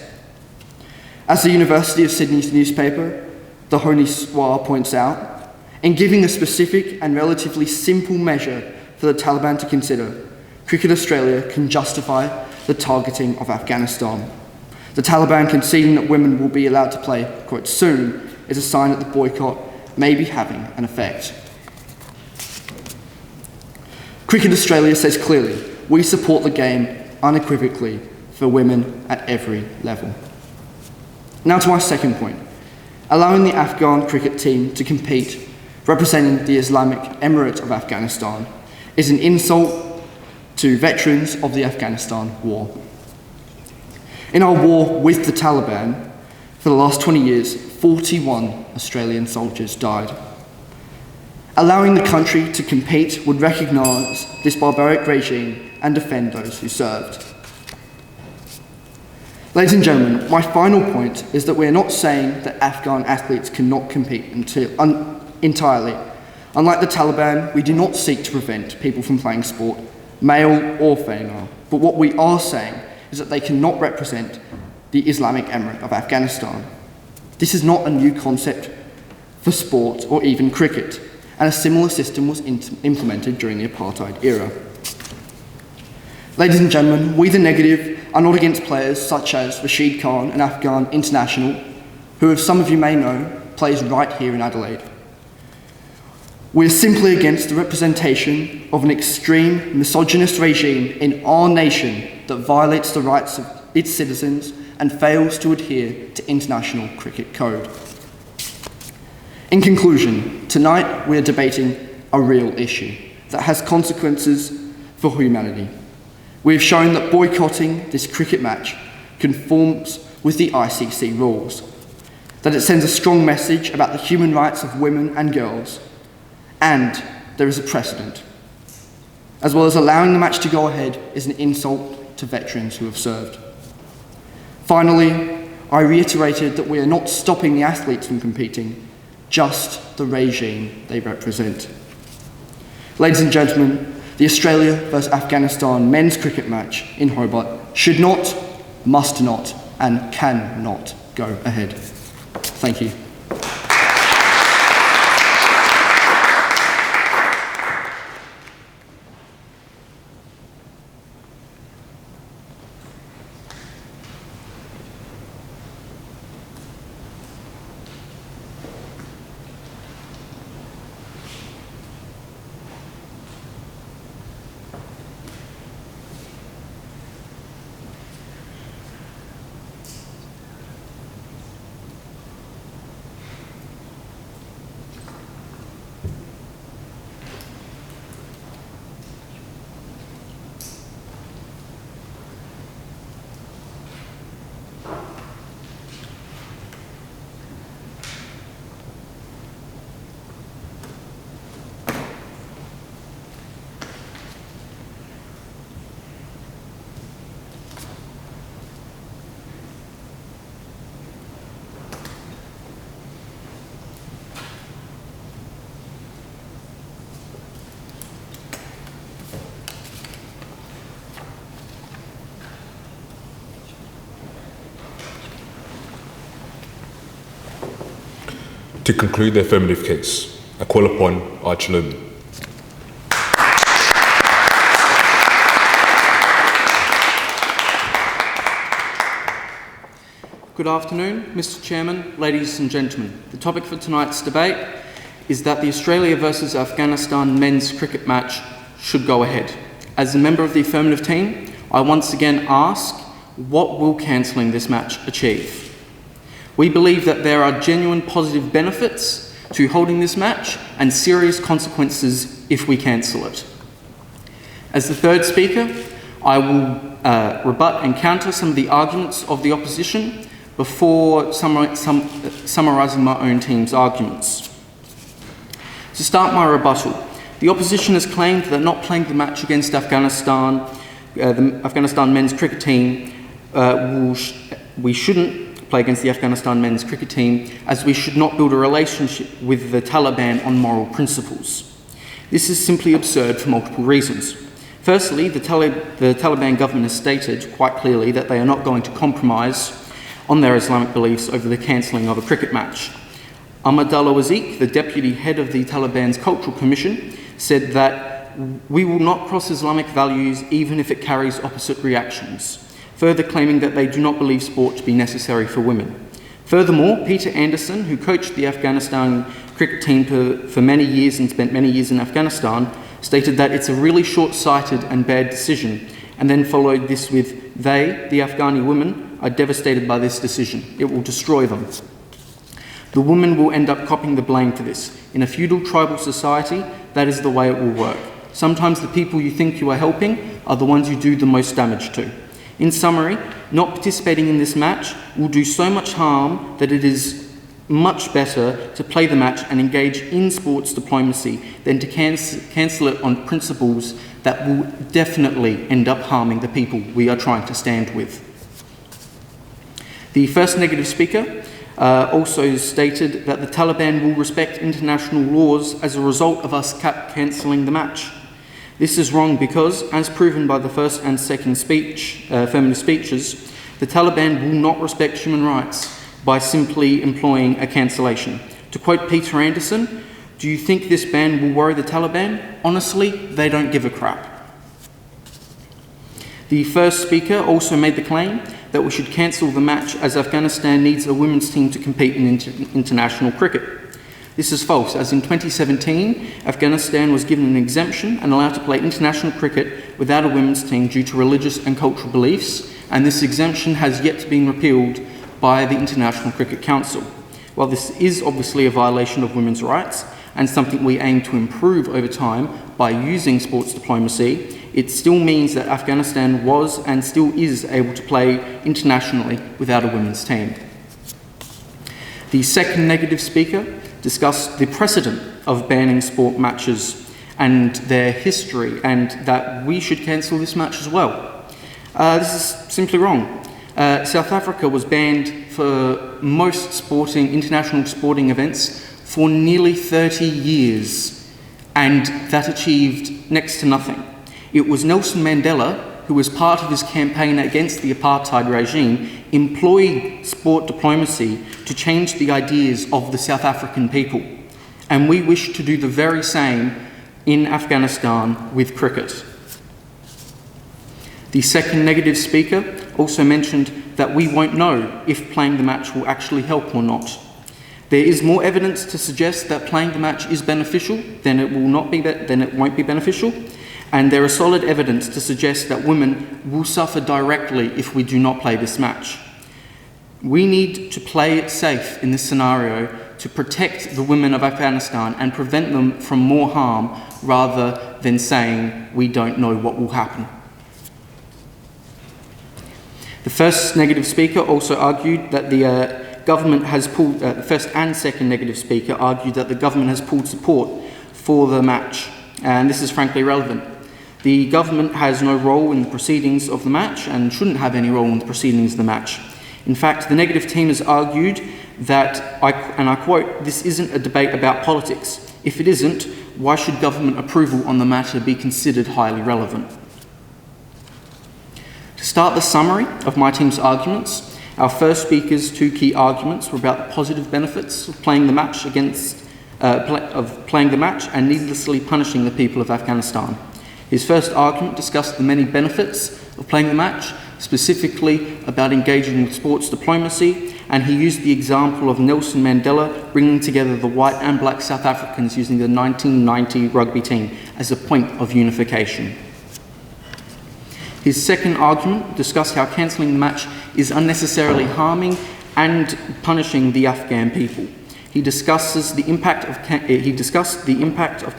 [SPEAKER 3] As the University of Sydney's newspaper, the Honi Swar, points out, in giving a specific and relatively simple measure for the Taliban to consider, Cricket Australia can justify the targeting of Afghanistan. The Taliban conceding that women will be allowed to play, quote, soon, is a sign that the boycott may be having an effect. Cricket Australia says clearly, we support the game unequivocally for women at every level. Now to my second point. Allowing the Afghan cricket team to compete representing the Islamic Emirate of Afghanistan is an insult to veterans of the Afghanistan war. In our war with the Taliban, for the last 20 years, 41 Australian soldiers died. Allowing the country to compete would recognise this barbaric regime and defend those who served. Ladies and gentlemen, my final point is that we are not saying that Afghan athletes cannot compete entirely. Unlike the Taliban, we do not seek to prevent people from playing sport, male or female. But what we are saying is that they cannot represent the Islamic Emirate of Afghanistan. This is not a new concept for sport or even cricket, and a similar system was implemented during the apartheid era. Ladies and gentlemen, we the negative are not against players such as Rashid Khan, an Afghan international, who, as some of you may know, plays right here in Adelaide. We are simply against the representation of an extreme misogynist regime in our nation that violates the rights of its citizens and fails to adhere to international cricket code. In conclusion, tonight we are debating a real issue that has consequences for humanity. We have shown that boycotting this cricket match conforms with the ICC rules, that it sends a strong message about the human rights of women and girls, and there is a precedent. As well as allowing the match to go ahead is an insult to veterans who have served. Finally, I reiterated that we are not stopping the athletes from competing, just the regime they represent. Ladies and gentlemen, the Australia vs Afghanistan men's cricket match in Hobart should not, must not, and cannot go ahead. Thank you.
[SPEAKER 2] To conclude the affirmative case, I call upon our chairman.
[SPEAKER 3] Good afternoon, Mr. Chairman, ladies and gentlemen. The topic for tonight's debate is that the Australia versus Afghanistan men's cricket match should go ahead. As a member of the affirmative team, I once again ask, what will cancelling this match achieve? We believe that there are genuine positive benefits to holding this match and serious consequences if we cancel it. As the third speaker, I will rebut and counter some of the arguments of the opposition before summarising my own team's arguments. To start my rebuttal, the opposition has claimed that not playing the match against Afghanistan, the Afghanistan men's cricket team, we shouldn't play against the Afghanistan men's cricket team as we should not build a relationship with the Taliban on moral principles. This is simply absurd for multiple reasons. Firstly, the Taliban government has stated quite clearly that they are not going to compromise on their Islamic beliefs over the cancelling of a cricket match. Ahmadullah Wazik, the deputy head of the Taliban's Cultural Commission, said that we will not cross Islamic values even if it carries opposite reactions, further claiming that they do not believe sport to be necessary for women. Furthermore, Peter Anderson, who coached the Afghanistan cricket team for many years and spent many years in Afghanistan, stated that it's a really short-sighted and bad decision, and then followed this with, they, the Afghani women, are devastated by this decision. It will destroy them. The women will end up copying the blame for this. In a feudal tribal society, that is the way it will work. Sometimes the people you think you are helping are the ones you do the most damage to. In summary, not participating in this match will do so much harm that it is much better to play the match and engage in sports diplomacy than to cancel it on principles that will definitely end up harming the people we are trying to stand with. The first negative speaker also stated that the Taliban will respect international laws as a result of us cancelling the match. This is wrong because, as proven by the first and second affirmative speeches, the Taliban will not respect human rights by simply employing a cancellation. To quote Peter Anderson, do you think this ban will worry the Taliban? Honestly, they don't give a crap. The first speaker also made the claim that we should cancel the match as Afghanistan needs a women's team to compete in international cricket. This is false, as in 2017, Afghanistan was given an exemption and allowed to play international cricket without a women's team due to religious and cultural beliefs, and this exemption has yet to be repealed by the International Cricket Council. While this is obviously a violation of women's rights and something we aim to improve over time by using sports diplomacy, it still means that Afghanistan was and still is able to play internationally without a women's team. The second negative speaker discussed the precedent of banning sport matches and their history, and that we should cancel this match as well. This is simply wrong. South Africa was banned for most international sporting events for nearly 30 years, and that achieved next to nothing. It was Nelson Mandela, who as part of his campaign against the apartheid regime, employed sport diplomacy to change the ideas of the South African people. And we wish to do the very same in Afghanistan with cricket. The second negative speaker also mentioned that we won't know if playing the match will actually help or not. There is more evidence to suggest that playing the match is beneficial than it won't be beneficial. And there is solid evidence to suggest that women will suffer directly if we do not play this match. We need to play it safe in this scenario to protect the women of Afghanistan and prevent them from more harm rather than saying we don't know what will happen. The first negative speaker also argued that the government has pulled, the first and second negative speaker argued that the government has pulled support for the match, and this is frankly irrelevant. The government has no role in the proceedings of the match and shouldn't have any role in the proceedings of the match. In fact, the negative team has argued that, and I quote, "This isn't a debate about politics. If it isn't, why should government approval on the matter be considered highly relevant?" To start the summary of my team's arguments, Our first speaker's two key arguments were about the positive benefits of playing the match and needlessly punishing the people of Afghanistan. His first argument discussed the many benefits of playing the match, specifically about engaging with sports diplomacy, and he used the example of Nelson Mandela bringing together the white and black South Africans using the 1990 rugby team as a point of unification. His second argument discussed how cancelling the match is unnecessarily harming and punishing the Afghan people. He discussed the impact of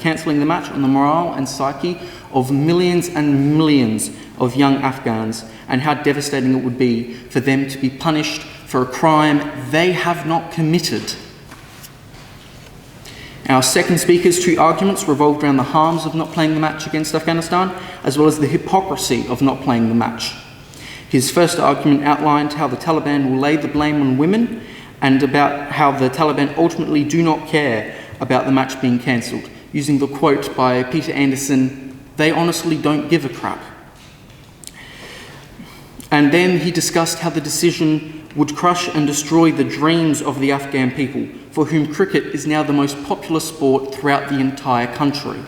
[SPEAKER 3] cancelling the match on the morale and psyche of millions and millions of young Afghans, and how devastating it would be for them to be punished for a crime they have not committed. Our second speaker's two arguments revolved around the harms of not playing the match against Afghanistan, as well as the hypocrisy of not playing the match. His first argument outlined how the Taliban will lay the blame on women, and about how the Taliban ultimately do not care about the match being cancelled, using the quote by Peter Anderson, "They honestly don't give a crap." And then he discussed how the decision would crush and destroy the dreams of the Afghan people, for whom cricket is now the most popular sport throughout the entire country.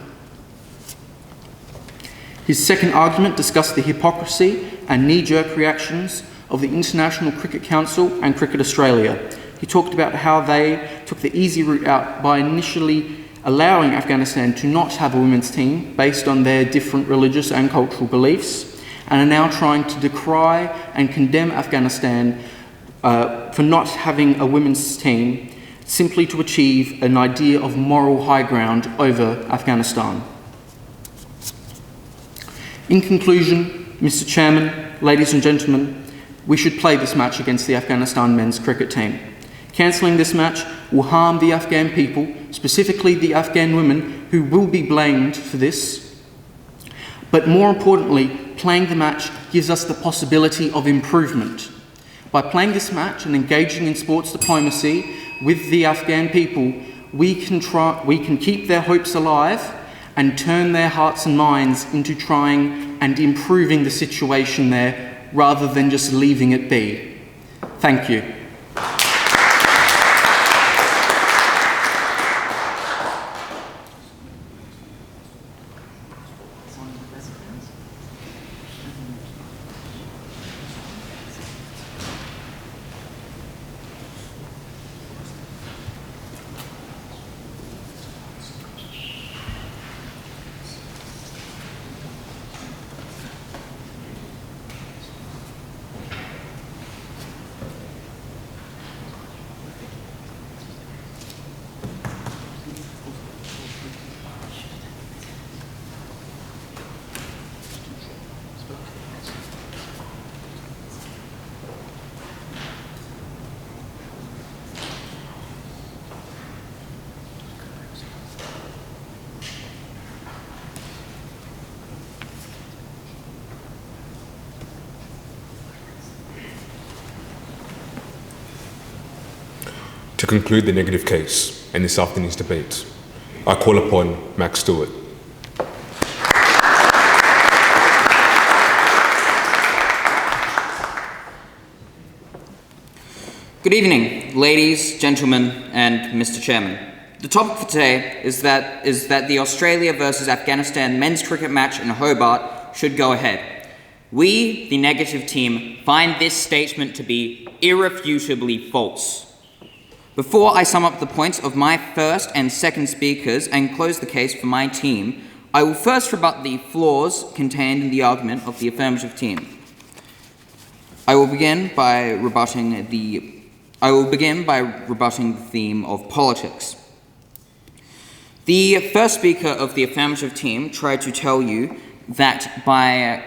[SPEAKER 3] His second argument discussed the hypocrisy and knee-jerk reactions of the International Cricket Council and Cricket Australia. He talked about how they took the easy route out by initially allowing Afghanistan to not have a women's team based on their different religious and cultural beliefs, and are now trying to decry and condemn Afghanistan for not having a women's team, simply to achieve an idea of moral high ground over Afghanistan. In conclusion, Mr. Chairman, ladies and gentlemen, we should play this match against the Afghanistan men's cricket team. Cancelling this match will harm the Afghan people, specifically the Afghan women who will be blamed for this. But more importantly, playing the match gives us the possibility of improvement. By playing this match and engaging in sports diplomacy with the Afghan people, we can keep their hopes alive and turn their hearts and minds into trying and improving the situation there, rather than just leaving it be. Thank you.
[SPEAKER 2] To conclude the negative case in this afternoon's debate, I call upon Max Stewart.
[SPEAKER 6] Good evening, ladies, gentlemen, and Mr. Chairman. The topic for today is that the Australia versus Afghanistan men's cricket match in Hobart should go ahead. We, the negative team, find this statement to be irrefutably false. Before I sum up the points of my first and second speakers and close the case for my team, I will first rebut the flaws contained in the argument of the affirmative team. I will begin by rebutting the theme of politics. The first speaker of the affirmative team tried to tell you that by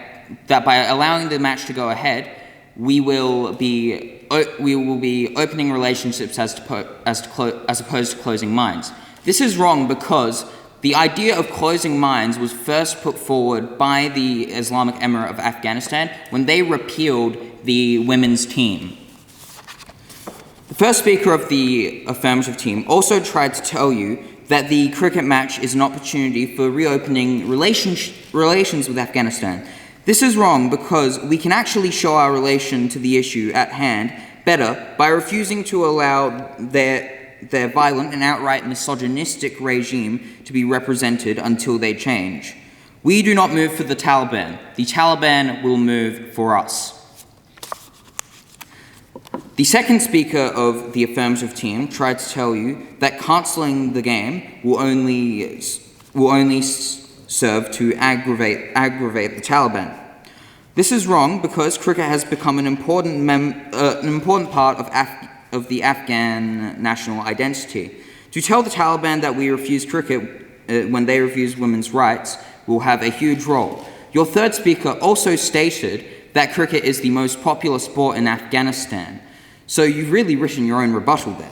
[SPEAKER 6] allowing the match to go ahead, we will be opening relationships as opposed to closing minds. This is wrong because the idea of closing minds was first put forward by the Islamic Emirate of Afghanistan when they repealed the women's team. The first speaker of the affirmative team also tried to tell you that the cricket match is an opportunity for reopening relations with Afghanistan. This is wrong because we can actually show our relation to the issue at hand better by refusing to allow their violent and outright misogynistic regime to be represented until they change. We do not move for the Taliban. The Taliban will move for us. The second speaker of the affirmative team tried to tell you that cancelling the game will only serve to aggravate the Taliban. This is wrong because cricket has become an important part of the Afghan national identity. To tell the Taliban that we refuse cricket when they refuse women's rights will have a huge role. Your third speaker also stated that cricket is the most popular sport in Afghanistan. So you've really written your own rebuttal there.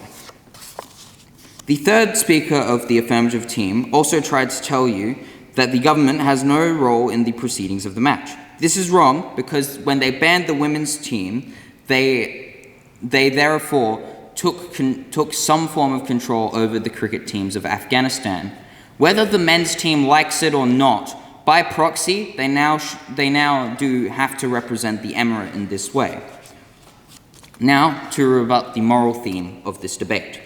[SPEAKER 6] The third speaker of the affirmative team also tried to tell you that the government has no role in the proceedings of the match. This is wrong because when they banned the women's team, they therefore took some form of control over the cricket teams of Afghanistan. Whether the men's team likes it or not, by proxy, they now do have to represent the emirate in this way. Now, to rebut the moral theme of this debate.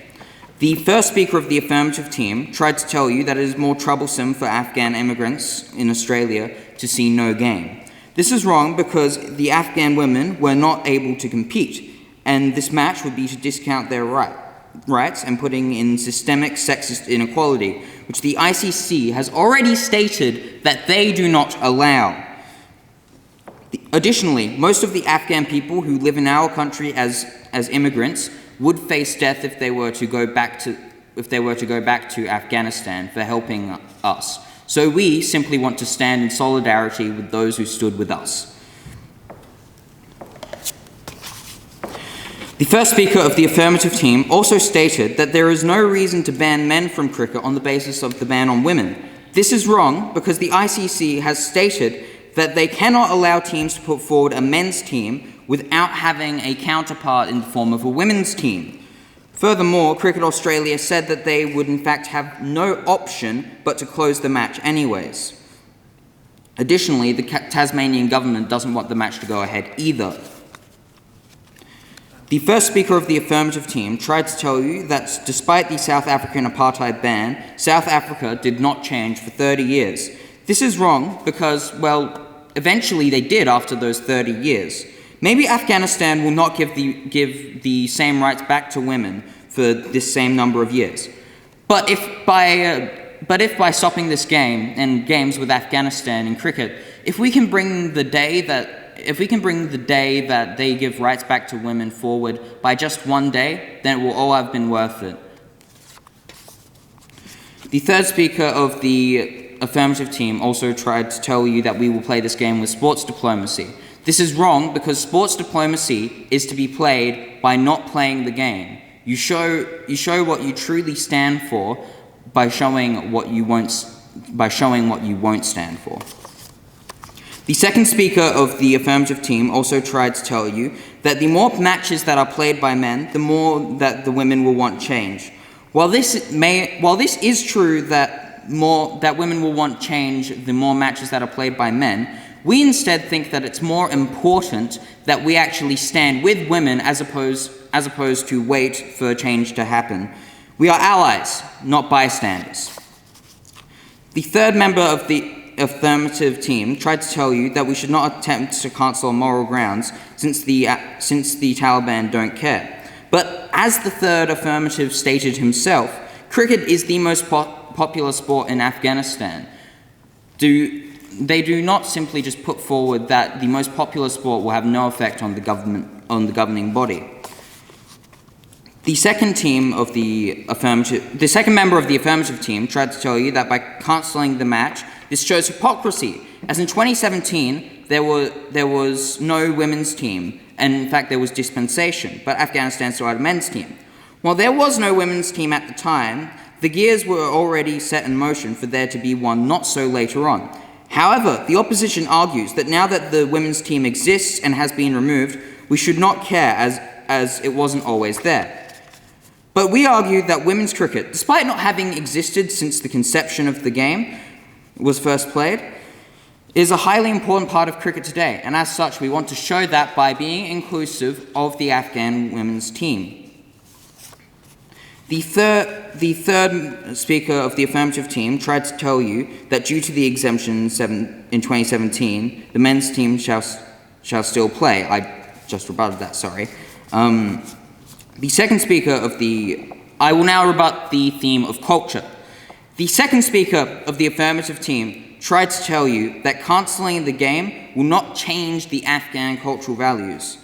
[SPEAKER 6] The first speaker of the affirmative team tried to tell you that it is more troublesome for Afghan immigrants in Australia to see no game. This is wrong because the Afghan women were not able to compete, and this match would be to discount their rights and putting in systemic sexist inequality, which the ICC has already stated that they do not allow. Additionally, most of the Afghan people who live in our country as immigrants would face death if they were to go back to Afghanistan for helping us. So we simply want to stand in solidarity with those who stood with us. The first speaker of the affirmative team also stated that there is no reason to ban men from cricket on the basis of the ban on women. This is wrong because the ICC has stated that they cannot allow teams to put forward a men's team without having a counterpart in the form of a women's team. Furthermore, Cricket Australia said that they would in fact have no option but to close the match anyways. Additionally, the Tasmanian government doesn't want the match to go ahead either. The first speaker of the affirmative team tried to tell you that despite the South African apartheid ban, South Africa did not change for 30 years. This is wrong because, well, eventually they did after those 30 years. Maybe Afghanistan will not give the same rights back to women for this same number of years. But if by stopping this game and games with Afghanistan in cricket, if we can bring the day that they give rights back to women forward by just one day, then it will all have been worth it. The third speaker of the affirmative team also tried to tell you that we will play this game with sports diplomacy. This is wrong because sports diplomacy is to be played by not playing the game. You show what you truly stand for by showing what you won't stand for. The second speaker of the affirmative team also tried to tell you that the more matches that are played by men, the more that the women will want change. While this is true that women will want change the more matches that are played by men, we instead think that it's more important that we actually stand with women as opposed to wait for change to happen. We are allies, not bystanders. The third member of the affirmative team tried to tell you that we should not attempt to cancel on moral grounds since the Taliban don't care. But as the third affirmative stated himself, cricket is the most popular sport in Afghanistan. They do not simply just put forward that the most popular sport will have no effect on the governing body. The second member of the affirmative team tried to tell you that by cancelling the match, this shows hypocrisy, as in 2017 there was no women's team, and in fact there was dispensation, but Afghanistan still had a men's team. While there was no women's team at the time, the gears were already set in motion for there to be one not so later on. However, the opposition argues that now that the women's team exists and has been removed, we should not care as it wasn't always there. But we argue that women's cricket, despite not having existed since the conception of the game was first played, is a highly important part of cricket today, and as such, we want to show that by being inclusive of the Afghan women's team. The third speaker of the affirmative team tried to tell you that due to the exemption in 2017, the men's team shall still play. I just rebutted that, sorry. The second speaker of I will now rebut the theme of culture. The second speaker of the affirmative team tried to tell you that cancelling the game will not change the Afghan cultural values.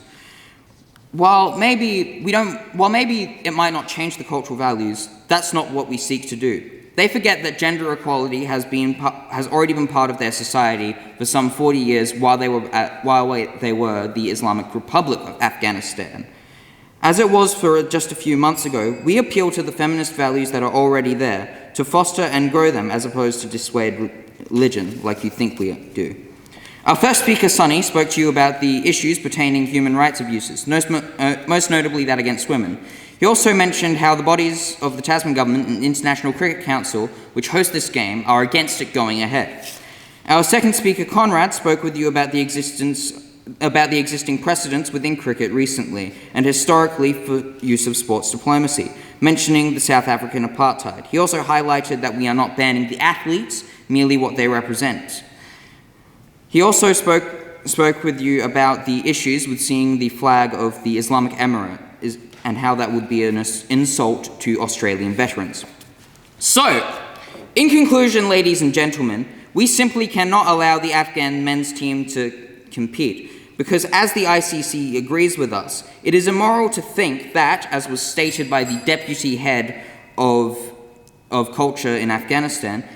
[SPEAKER 6] While maybe it might not change the cultural values, that's not what we seek to do. They forget that gender equality has already been part of their society for some 40 years while they were the Islamic Republic of Afghanistan. As it was for just a few months ago, we appeal to the feminist values that are already there to foster and grow them as opposed to dissuade religion like you think we do. Our first speaker, Sunny, spoke to you about the issues pertaining to human rights abuses, most notably that against women. He also mentioned how the bodies of the Tasman government and International Cricket Council, which host this game, are against it going ahead. Our second speaker, Conrad, spoke with you about the existing precedents within cricket recently and historically for use of sports diplomacy, mentioning the South African apartheid. He also highlighted that we are not banning the athletes, merely what they represent. He also spoke with you about the issues with seeing the flag of the Islamic Emirate and how that would be an insult to Australian veterans. So, in conclusion, ladies and gentlemen, we simply cannot allow the Afghan men's team to compete because, as the ICC agrees with us, it is immoral to think that, as was stated by the deputy head of culture in Afghanistan,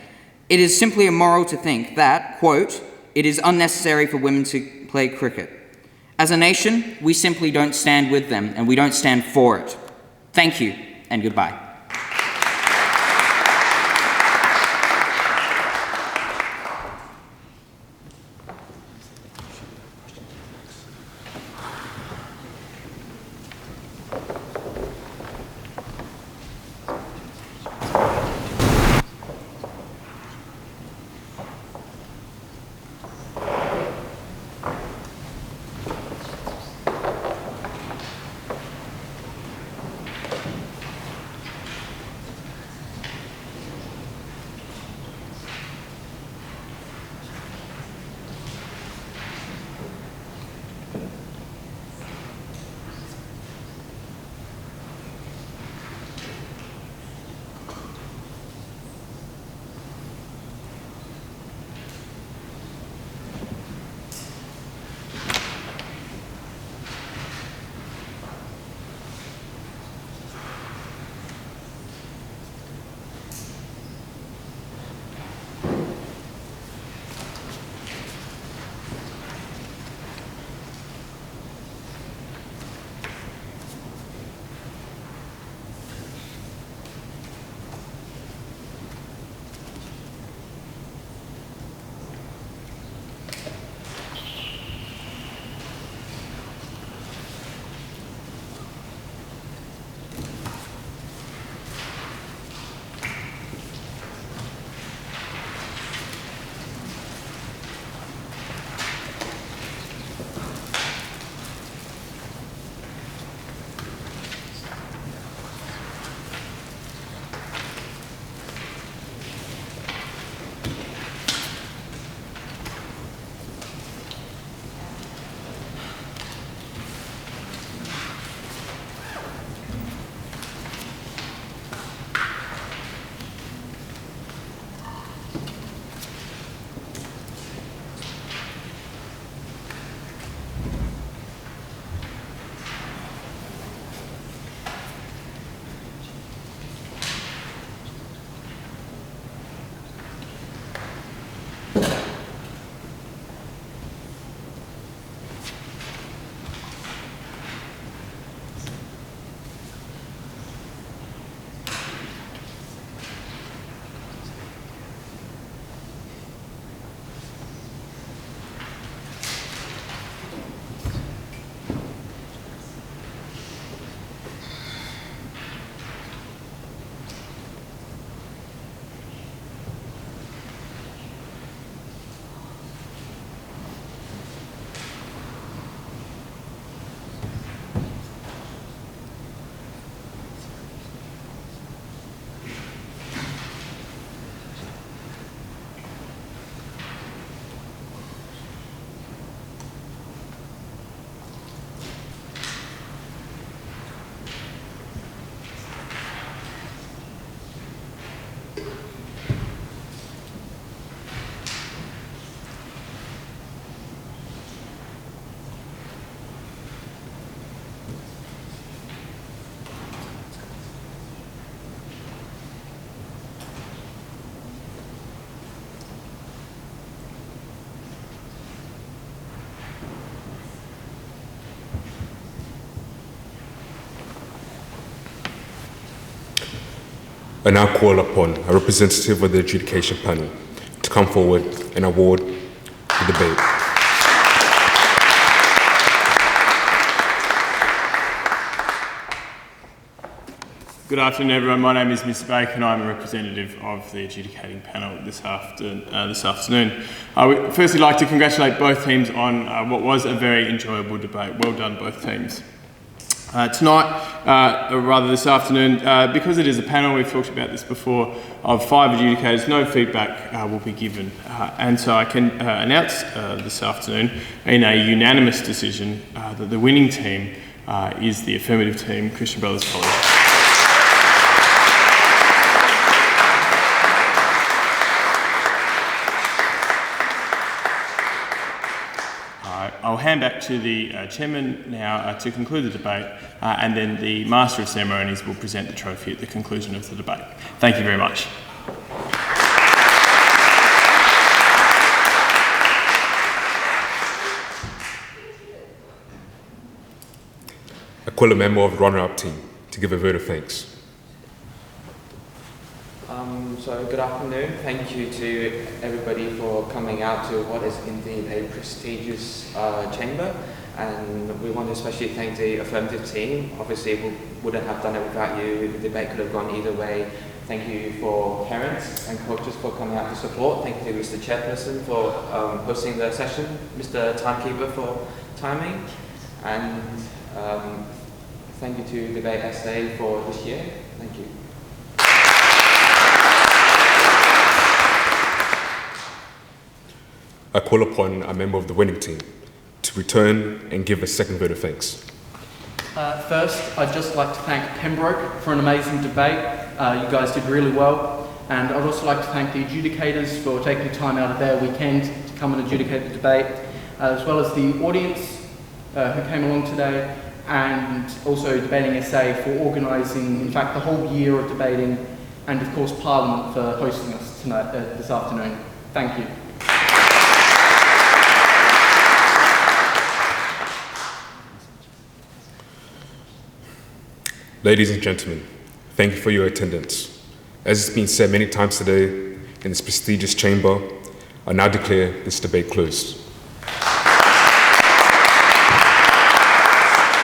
[SPEAKER 6] it is simply immoral to think that, quote, it is unnecessary for women to play cricket. As a nation, we simply don't stand with them, and we don't stand for it. Thank you, and goodbye.
[SPEAKER 2] I now call upon a representative of the adjudication panel to come forward and award the debate.
[SPEAKER 7] Good afternoon, everyone. My name is Mr. Baker and I'm a representative of the adjudicating panel this afternoon. I would firstly like to congratulate both teams on what was a very enjoyable debate. Well done, both teams. Tonight, or rather this afternoon, because it is a panel, we've talked about this before, of 5 adjudicators, no feedback will be given. And so I can announce this afternoon in a unanimous decision that the winning team is the Affirmative team, Christian Brothers College. I'll hand back to the chairman now to conclude the debate, and then the Master of Ceremonies will present the trophy at the conclusion of the debate. Thank you very much.
[SPEAKER 2] I call a member of the runner-up team to give a vote of thanks.
[SPEAKER 4] So good afternoon. Thank you to everybody for coming out to what is indeed a prestigious chamber, and we want to especially thank the Affirmative team. Obviously we wouldn't have done it without you. The debate could have gone either way. Thank you for parents and coaches for coming out to support. Thank you to Mr. Chairperson for hosting the session, Mr. Timekeeper for timing, and thank you to Debate SA for this year. Thank you.
[SPEAKER 2] I call upon a member of the winning team to return and give a second vote of thanks.
[SPEAKER 3] First, I'd just like to thank Pembroke for an amazing debate. You guys did really well. And I'd also like to thank the adjudicators for taking time out of their weekend to come and adjudicate the debate, as well as the audience who came along today, and also Debating SA for organising, in fact, the whole year of debating, and of course Parliament for hosting us tonight, this afternoon. Thank you.
[SPEAKER 2] Ladies and gentlemen, thank you for your attendance. As it's been said many times today in this prestigious chamber, I now declare this debate closed.